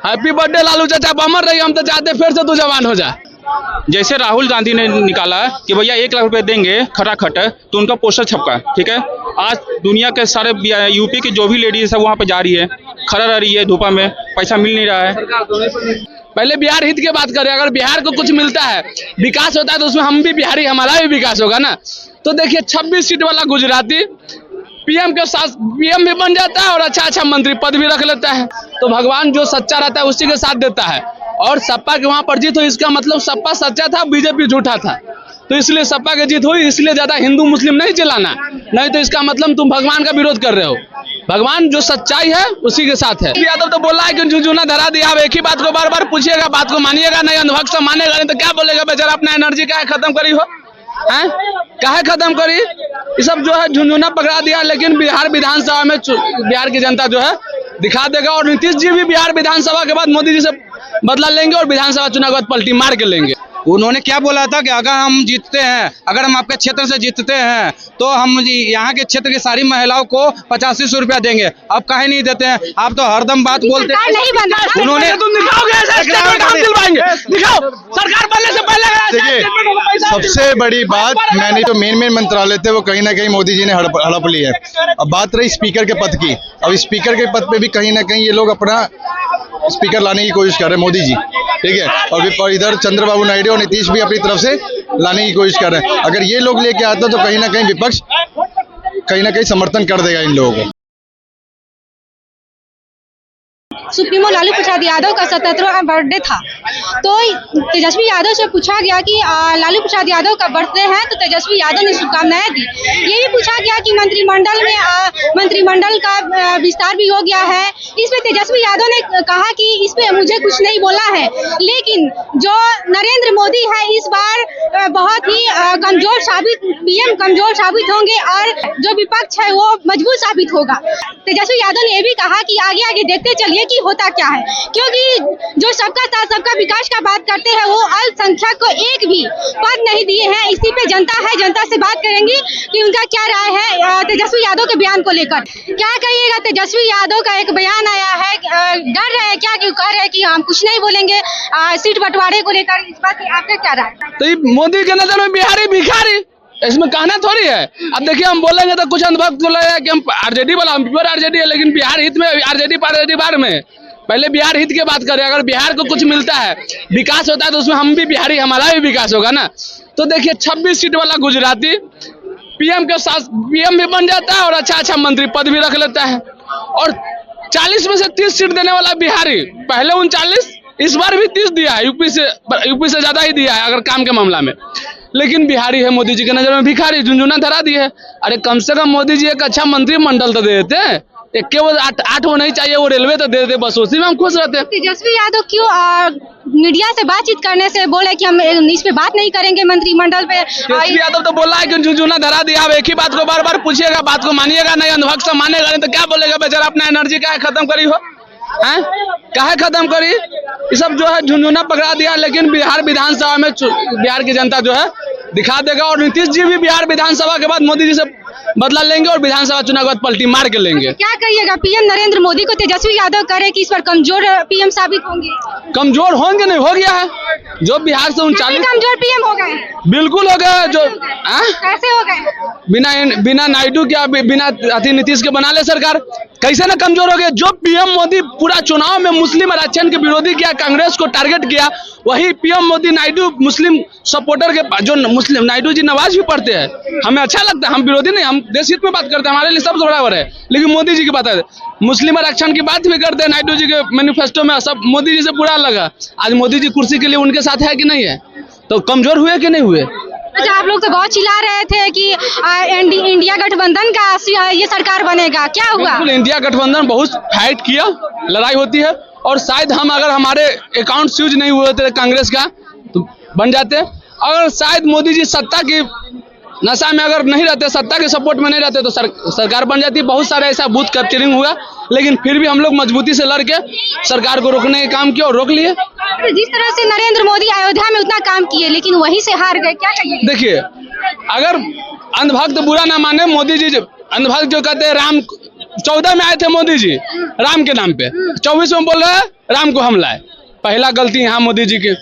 Happy birthday Lalu चाचा, अमर रही। हम तो चाहते फिर से तू जवान हो जा। जैसे राहुल गांधी ने निकाला कि भैया 1 लाख रुपए देंगे खटाखट, तो उनका पोस्टर छपका, ठीक है। आज दुनिया के सारे यूपी की जो भी लेडीज है वहाँ पे जा रही है, खड़ा रह रही है धूपा में, पैसा मिल नहीं रहा है। पहले बिहार हित की बात करें। अगर बिहार को कुछ मिलता है, विकास होता है, तो उसमें हम भी बिहारी, हमारा भी विकास होगा ना। तो देखिए 26 सीट वाला गुजराती पीएम के साथ पीएम भी बन जाता है और अच्छा मंत्री पद भी रख लेता है। तो भगवान जो सच्चा रहता है उसी के साथ देता है। और सपा के वहां पर जीत हुई, इसका मतलब सपा सच्चा था, बीजेपी झूठा था। तो इसलिए सपा की जीत हुई, इसलिए ज्यादा हिंदू मुस्लिम नहीं चिल्लाना, नहीं तो इसका मतलब तुम भगवान का विरोध कर रहे हो। भगवान जो सच्चाई है उसी के साथ है। यादव तो बोला है कि झुनझुना धरा दिया। अब एक ही बात को बार बार पूछिएगा, बात को मानिएगा नहीं, अंधभक्त से मानेगा नहीं तो क्या बोलेगा बेचारा। अपना एनर्जी काहे खत्म करी हो, हैं काहे खत्म करी। ये सब जो है झुनझुना पकड़ा दिया, लेकिन बिहार विधानसभा में बिहार की जनता जो है दिखा देगा। और नीतीश जी भी बिहार विधानसभा के बाद मोदी जी से बदला लेंगे और विधानसभा चुनाव के बाद पलटी मार के लेंगे। उन्होंने क्या बोला था कि अगर हम जीतते हैं, अगर हम आपके क्षेत्र से जीतते हैं तो हम यहाँ के क्षेत्र की सारी महिलाओं को 8500 रुपया देंगे। अब काहे नहीं देते हैं? आप तो हरदम बात बोलते हैं। उन्होंने तुम दिखाओगे दिखाओ सरकार बनने से पहले। देखिए सबसे बड़ी बात, मैंने तो मेन मंत्रालय थे वो कहीं ना कहीं मोदी जी ने हड़प ली है। अब बात रही स्पीकर के पद की, अब स्पीकर के पद पे भी कहीं ना कहीं ये लोग अपना स्पीकर लाने की कोशिश कर रहे हैं, मोदी जी, ठीक है। और इधर चंद्रबाबू नायडू और नीतीश भी अपनी तरफ से लाने की कोशिश कर रहे हैं। अगर ये लोग लेके आते तो कहीं ना कहीं विपक्ष कहीं ना कहीं समर्थन कर देगा इन लोगों को। सुप्रीमो लालू प्रसाद यादव का 77वां बर्थडे था, तो तेजस्वी यादव से पूछा गया कि लालू प्रसाद यादव का बर्थडे है, तो तेजस्वी यादव ने शुभकामनाएं दी। ये भी पूछा गया कि मंत्रिमंडल का विस्तार भी हो गया है। इसमें तेजस्वी यादव ने कहा कि इसमें मुझे कुछ नहीं बोला है, लेकिन जो नरेंद्र मोदी है इस बार बहुत ही पीएम कमजोर साबित होंगे और जो विपक्ष है वो मजबूत साबित होगा। तेजस्वी यादव ने यह भी कहा कि आगे आगे देखते चलिए कि होता क्या है, क्योंकि जो सबका साथ सबका विकास का बात करते हैं वो अल्पसंख्यक को एक भी पद नहीं दिए हैं। इसी पे जनता है, जनता से बात करेंगे कि उनका क्या राय है तेजस्वी यादव के बयान को लेकर। क्या कहिएगा, तेजस्वी यादव का एक बयान आया है, डर रहे हैं क्या, क्यों कह रहे हैं कि हम कुछ नहीं बोलेंगे सीट बंटवारे को लेकर, इस बात की आपका क्या राय? तो मोदी के नजर में बिहारी भिखारी, इसमें कहना थोड़ी है। अब देखिए हम बोलेंगे तो कुछ अंधभक्त बोलेगा कि हम आरजेडी वाला, हम प्योर आरजेडी है, लेकिन बिहार हित में आरजेडी बार में पहले बिहार हित की बात करें। अगर बिहार को कुछ मिलता है, विकास होता है, तो उसमें हम भी बिहारी, हमारा भी विकास होगा ना। तो देखिए 26 सीट वाला गुजराती पीएम के साथ पीएम भी बन जाता है और अच्छा मंत्री पद भी रख लेता है। और 40 में से 30 सीट देने वाला बिहारी, पहले 39, इस बार भी 30 दिया है। यूपी से ज्यादा ही दिया है अगर काम के मामला में। लेकिन बिहारी है मोदी जी के नजर में भिखारी, झुनझुना धरा दी है। अरे कम से कम मोदी जी एक अच्छा मंत्रिमंडल तो दे देते हैं, एक के वो 8 वो नहीं चाहिए, वो रेलवे तो दे देते, बस उसी में हम खुश रहते हैं। तेजस्वी यादव क्यों मीडिया से बातचीत करने से बोले कि हम इस पे बात नहीं करेंगे मंत्रिमंडल पे? तेजस्वी यादव तो बोला है कि झुनझुना धरा दिया। अब एक ही बात को बार बार पूछिएगा, बात को मानिएगा नहीं, अंधभक्त से मानेगा नहीं तो क्या बोलेगा बेचारा। अपना एनर्जी काहे खत्म करी हो, हैं काहे खत्म करी। ये सब जो है झुनझुना पकड़ा दिया, लेकिन बिहार विधानसभा में बिहार की जनता जो है दिखा देगा। और नीतीश जी भी बिहार विधानसभा के बाद मोदी जी से बदला लेंगे और विधानसभा चुनाव के बाद पलटी मार के लेंगे। क्या कहिएगा, पीएम नरेंद्र मोदी को तेजस्वी यादव करे कि इस पर कमजोर पीएम साबित होंगे? कमजोर होंगे नहीं, हो गया है जो बिहार से 39 कमजोर पीएम हो गए, बिल्कुल हो गए। जो कैसे हो गए? बिना नायडू के, बिना नीतीश के बना ले सरकार, कैसे ना कमजोर हो गए। जो पीएम मोदी पूरा चुनाव में मुस्लिम आरक्षण के विरोधी किया, कांग्रेस को टारगेट किया, वही पीएम मोदी नायडू मुस्लिम सपोर्टर के, जो मुस्लिम नायडू जी नमाज भी पढ़ते हैं, हमें अच्छा लगता है, हम विरोधी नहीं, हम देश हित में बात करते हैं, हमारे लिए सब बराबर है। लेकिन मोदी जी की बात है, मुस्लिम आरक्षण की बात भी करते हैं, नायडू जी के मैनिफेस्टो में सब मोदी जी से बुरा लगा। आज मोदी जी कुर्सी के लिए उनके साथ है कि नहीं है, तो कमजोर हुए कि नहीं हुए? अच्छा, आप लोग तो बहुत चिल्ला रहे थे कि इंडिया गठबंधन का ये सरकार बनेगा, क्या हुआ? बिल्कुल, इंडिया गठबंधन बहुत फाइट किया, लड़ाई होती है, और शायद हम अगर हमारे अकाउंट यूज नहीं हुए थे कांग्रेस का तो बन जाते। अगर शायद मोदी जी सत्ता की नशा में अगर नहीं रहते, सत्ता के सपोर्ट में नहीं रहते, तो सरकार बन जाती। बहुत सारे ऐसा बूथ कैप्चरिंग हुआ, लेकिन फिर भी हम लोग मजबूती से लड़ के सरकार को रोकने का काम किया और रोक लिए। जिस तरह से नरेंद्र मोदी अयोध्या में उतना काम किए, लेकिन वहीं से हार गए, क्या कहिए? देखिए, अगर अंधभक्त बुरा ना माने, मोदी जी अंधभक्त जो कहते हैं, राम 14 में आए थे मोदी जी राम के नाम पे, 24 में बोल रहे हैं राम को हम लाए। पहला गलती यहाँ मोदी जी की।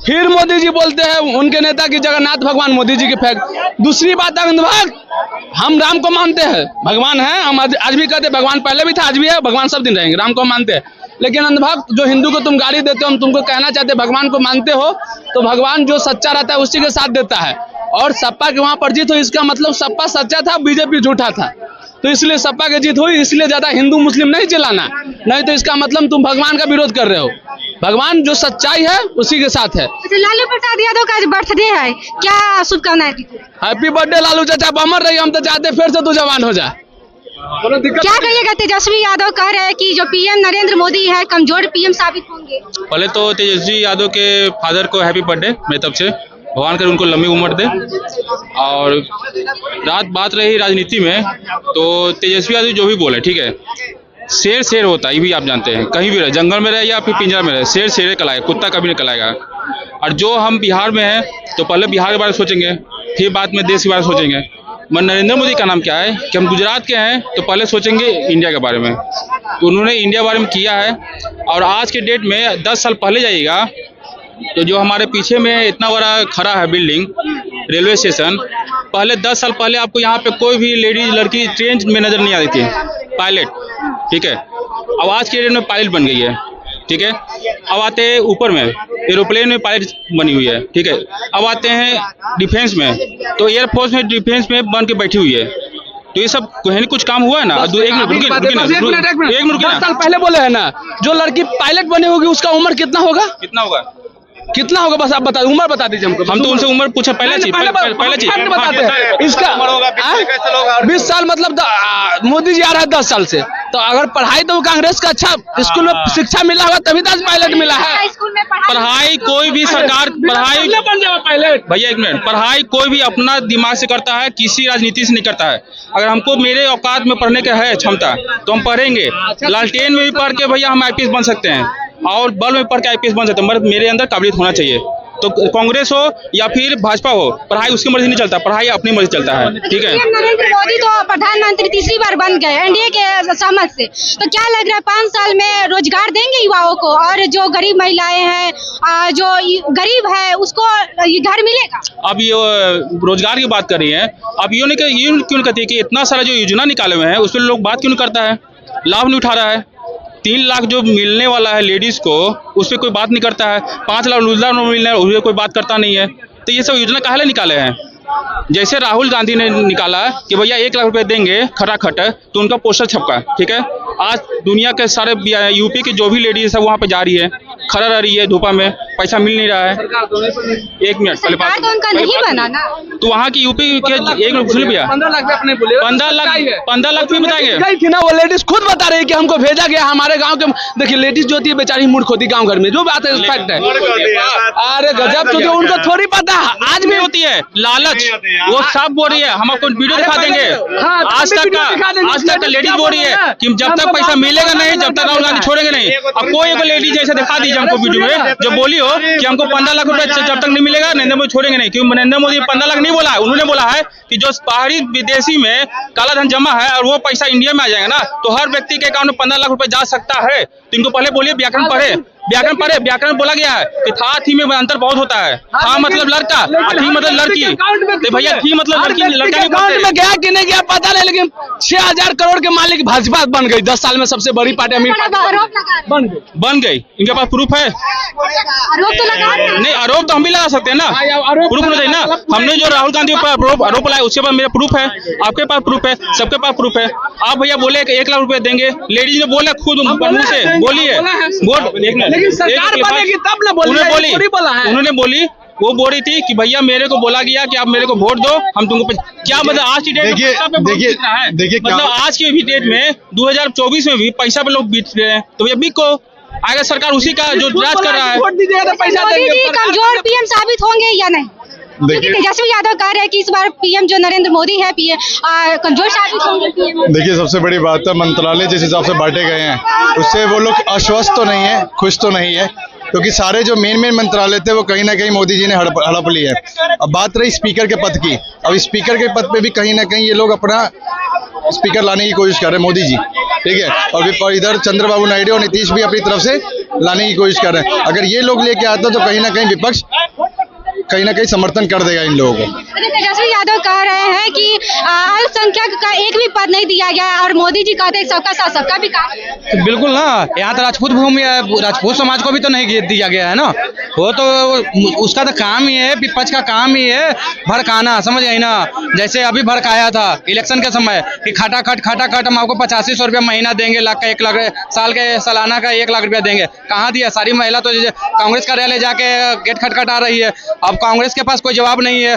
फिर मोदी जी बोलते हैं उनके नेता की जगन्नाथ भगवान मोदी जी के फेंक। दूसरी बात अंधभक्त, हम राम को मानते हैं, भगवान है, हम आज भी कहते हैं भगवान पहले भी था, आज भी है, भगवान सब दिन रहेंगे, राम को मानते हैं। लेकिन अंधभक्त जो हिंदू को तुम गाली देते हो, हम तुमको कहना चाहते हैं भगवान को मानते हो तो भगवान जो सच्चा रहता है उसी के साथ देता है। और सपा के वहां पर जीत हुई, इसका मतलब सपा सच्चा था, बीजेपी झूठा था, तो इसलिए सपा की जीत हुई। इसलिए ज्यादा हिंदू मुस्लिम नहीं चिल्लाना, नहीं तो इसका मतलब तुम भगवान का विरोध कर रहे हो। भगवान जो सच्चाई है उसी के साथ है। लालू प्रसाद यादव का आज बर्थडे है, क्या शुभकामनाएं दीजिए? हैप्पी बर्थडे लालू चाचा, बमर रही, हम तो चाहते फिर से तू जवान हो जा। क्या कहिएगा? तेजस्वी यादव कह रहे हैं कि जो पीएम नरेंद्र मोदी है कमजोर पीएम साबित होंगे। पहले तो तेजस्वी यादव के फादर को हैप्पी बर्थडे मेरी तरफ से, भगवान कर उनको लंबी उम्र दे। और बात रही राजनीति में, तो तेजस्वी यादव जो भी बोले ठीक है, शेर शेर होता है, ये भी आप जानते हैं, कहीं भी रहे, जंगल में रहे या फिर पिंजरा में रहे, शेर शेर कहलाएगा, कुत्ता कभी नहीं कहलाएगा। और जो हम बिहार में हैं तो पहले बिहार के बारे में सोचेंगे, फिर बाद में देश के बारे में सोचेंगे। नरेंद्र मोदी का नाम क्या है कि हम गुजरात के हैं तो पहले सोचेंगे इंडिया के बारे में, तो उन्होंने इंडिया के बारे में किया है। और आज के डेट में 10 साल पहले जाइएगा तो जो हमारे पीछे में इतना बड़ा खड़ा है बिल्डिंग रेलवे स्टेशन, पहले 10 साल पहले आपको यहाँ पे कोई भी लेडीज लड़की ट्रेन में नजर नहीं आती थी, पायलट, ठीक है। अब आज के डेट में पायलट बन गई है, ठीक है। अब आते हैं ऊपर में, एरोप्लेन में पायलट बनी हुई है, ठीक है। अब आते हैं डिफेंस में, तो एयरफोर्स में डिफेंस में बन के बैठी हुई है। तो ये सब कहीं कुछ काम हुआ है ना। एक मिनट 10 साल पहले बोले है ना, जो लड़की पायलट बनी होगी उसका उम्र कितना होगा? कितना होगा बस आप बता, उम्र बता दीजिए हमको। हम तो उनसे उम्र पूछा पहले चीज बताते हैं इसका 20 साल मतलब मोदी जी आ रहा है 10 साल से, तो अगर पढ़ाई तो कांग्रेस का अच्छा स्कूल में शिक्षा मिला होगा तभी तो पायलट मिला है। पढ़ाई कोई भी सरकार, पढ़ाई पायलट भैया एक मिनट, पढ़ाई कोई भी अपना दिमाग से करता है, किसी राजनीति से नहीं करता है। अगर हमको मेरे औकात में पढ़ने का है क्षमता तो हम पढ़ेंगे। लालटेन में भी पढ़ के भैया हम आईपीएस बन सकते हैं और बल में पढ़ के आईपीएस बन सकते हैं, मगर मेरे अंदर काबिलियत होना चाहिए। तो कांग्रेस हो या फिर भाजपा हो, पढ़ाई उसकी मर्जी नहीं चलता, पढ़ाई अपनी मर्जी चलता है, ठीक है। नरेंद्र मोदी तो प्रधानमंत्री तीसरी बार बन गए एनडीए के सहमत से, तो क्या लग रहा है 5 साल में रोजगार देंगे युवाओं को? और जो गरीब महिलाएं हैं, जो गरीब है उसको घर मिलेगा? अब ये रोजगार की बात कर रही है, अब ये क्यों कहती है कि इतना सारा जो योजना निकाले हुए हैं उस पर लोग बात क्यों नहीं करता है, लाभ नहीं उठा रहा है। 3 लाख जो मिलने वाला है लेडीज को उस पर कोई बात नहीं करता है, 5 लाख रोजगार मिलने उस पर कोई बात करता नहीं है। तो ये सब योजना काहे निकाले हैं? जैसे राहुल गांधी ने निकाला कि भैया 1 लाख रुपए देंगे खटाखट, तो उनका पोस्टर छपका, ठीक है। आज दुनिया के सारे यूपी की जो भी लेडीज है वहाँ पे जा रही है, खड़ा रह रही है धूपा में, पैसा मिल नहीं रहा है। एक मिनट पहले बात, तो उनका नहीं बना ना, तो वहाँ की यूपी के एक मिनट सुन भैया, 15 लाख अपने बोले, 15 लाख भी बताएंगे। गई थी ना वो लेडीज खुद बता रही है कि हमको भेजा गया हमारे गांव के। देखिए लेडीज जो होती है बेचारी मूर्ख होती है गांव घर में, जो बात है फैक्ट है। अरे गजब, तो उनको थोड़ी पता है, आज भी होती है लालच, वो सब बोल रही है। हम आपको वीडियो दिखा देंगे, आज तक का लेडीज बोल रही है कि जब तक पैसा मिलेगा नहीं, जब तक राहुल गांधी छोड़ेंगे नहीं। अब कोई एक लेडीज ऐसे दिखा दीजिए हमको वीडियो में जो बोली हो कि हमको 15 लाख रुपए जब तक नहीं मिलेगा नरेंद्र मोदी छोड़ेंगे नहीं। क्योंकि नरेंद्र मोदी 15 लाख नहीं बोला है, उन्होंने बोला है कि जो बाहरी विदेशी में काला धन जमा है और वो पैसा इंडिया में आ जाएगा ना, तो हर व्यक्ति के अकाउंट में 15 लाख रुपए जा सकता है। तो इनको पहले बोलिए व्याकरण पढ़े, व्याकरण बोला गया है कि था थी में अंतर बहुत होता है। था मतलब लड़का, थी मतलब लड़की। तो भैया थी मतलब लड़की, लड़का अकाउंट में गया कि नहीं गया पता नहीं, लेकिन 6000 करोड़ के मालिक भाजपा बन गई। 10 साल में सबसे बड़ी पार्टी अमीर बन गई। इनके पास प्रूफ है? आरोप तो लगा नहीं, आरोप तो हम भी लगा सकते हैं ना, प्रूफ होना चाहिए ना। हमने जो राहुल गांधी पर आरोप लगाया उसके पास मेरा प्रूफ है, आपके पास प्रूफ है, सबके पास प्रूफ है। आप भैया बोले 1 लाख रुपए देंगे, लेडीज ने बोला खुद मुंह से बोलिए, लेकिन सरकार बनेगी तब ना बोली। उन्होंने बोली, वो बोल रही थी कि भैया मेरे को बोला गया कि आप मेरे को वोट दो, हम तुमको क्या मतलब आज की डेट में देखिए मतलब आज की भी डेट में 2024 में भी पैसा पे लोग बीत रहे हैं। तो भैया बिको आगे सरकार उसी का जो राज कर रहा है। वोट दीजिएगा तो पैसा देंगे। कमजोर पीएम साबित होंगे या नहीं? क्योंकि तेजस्वी यादव कह रहे हैं कि इस बार पीएम जो नरेंद्र मोदी है कमजोर साबित होंगे पीएम। देखिए सबसे बड़ी बात है मंत्रालय जिस हिसाब से बांटे गए हैं उससे वो लोग आश्वस्त तो नहीं है, खुश तो नहीं है, क्योंकि सारे जो मेन मंत्रालय थे वो कहीं ना कहीं मोदी जी ने हड़प ली है। अब बात रही स्पीकर के पद की, अब स्पीकर के पद पे भी कहीं ना कहीं ये लोग अपना स्पीकर लाने की कोशिश कर रहे हैं मोदी जी। ठीक है, और इधर चंद्रबाबू नायडू और नीतीश भी अपनी तरफ से लाने की कोशिश कर रहे हैं। अगर ये लोग लेके आते तो कहीं ना कहीं विपक्ष कहीं ना कहीं समर्थन कर देगा इन लोगों को। तेजस्वी यादव कह रहे हैं कि अल्पसंख्यक का एक भी पद नहीं दिया गया और मोदी जी कहते हैं सबका साथ सबका विकास। बिल्कुल ना, यहाँ तो राजपूत भूमि है, राजपूत समाज को भी तो नहीं दिया गया है ना। वो तो उसका तो काम ही है, विपक्ष का काम ही है भड़काना, समझ गई ना। जैसे अभी भड़काया था इलेक्शन के समय कि खटाखट हम आपको 8500 रुपया महीना देंगे, लाख का 1 लाख, साल के सालाना का 1 लाख रुपया देंगे। कहाँ दिया? सारी महिला तो कांग्रेस कार्यालय जाके गेट खटखटा रही है। अब कांग्रेस के पास कोई जवाब नहीं है,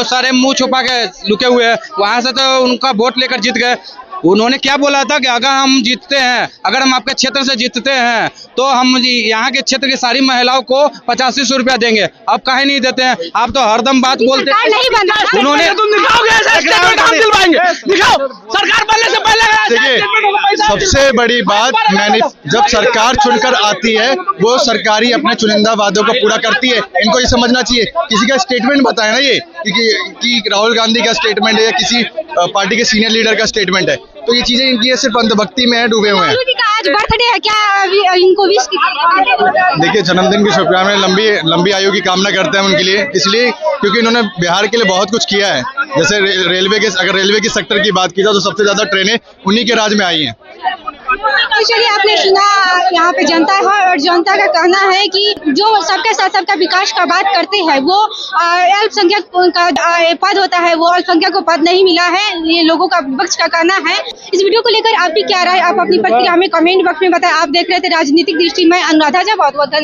सारे मुंह छुपा के लुके हुए हैं। वहां से तो उनका वोट लेकर जीत गए। उन्होंने क्या बोला था कि अगर हम जीतते हैं, अगर हम आपके क्षेत्र से जीतते हैं तो हम यहाँ के क्षेत्र की सारी महिलाओं को 8500 रुपया देंगे। अब काहे नहीं देते हैं? आप तो हरदम बात बोलते हैं। नहीं बना उन्होंने तुम दिखाओगे ऐसा स्टेटमेंट हम दिलवाएंगे, दिखाओ। सरकार बनने से पहले देखिए, सबसे बड़ी बात, मैंने जब सरकार चुनकर आती है वो सरकारी अपने चुनिंदा वादों को पूरा करती है। इनको ये समझना चाहिए। किसी का स्टेटमेंट बताए ना ये कि राहुल गांधी का स्टेटमेंट है या किसी पार्टी के सीनियर लीडर का स्टेटमेंट है, तो ये चीजें इनकी सिर्फ अंधभक्ति में है, डूबे हुए हैं। आज बर्थडे है, क्या इनको विश देखिए, जन्मदिन की शुभकामनाएं, लंबी आयु की कामना करते हैं उनके लिए, इसलिए क्योंकि इन्होंने बिहार के लिए बहुत कुछ किया है। जैसे अगर रेलवे के सेक्टर की बात की जाए तो सबसे ज्यादा ट्रेनें उन्हीं के राज में आई हैं। तो चलिए, आपने सुना यहाँ पे जनता है और जनता का कहना है कि जो सबके साथ सबका विकास का बात करते हैं वो अल्पसंख्यक का पद होता है, वो अल्पसंख्यक को पद नहीं मिला है। ये लोगों का विपक्ष का कहना है। इस वीडियो को लेकर आपकी क्या राय, आप अपनी प्रतिक्रिया हमें कमेंट बॉक्स में बताएं। आप देख रहे थे राजनीतिक दृष्टि में अनुराधा झा। बहुत बहुत धन्यवाद।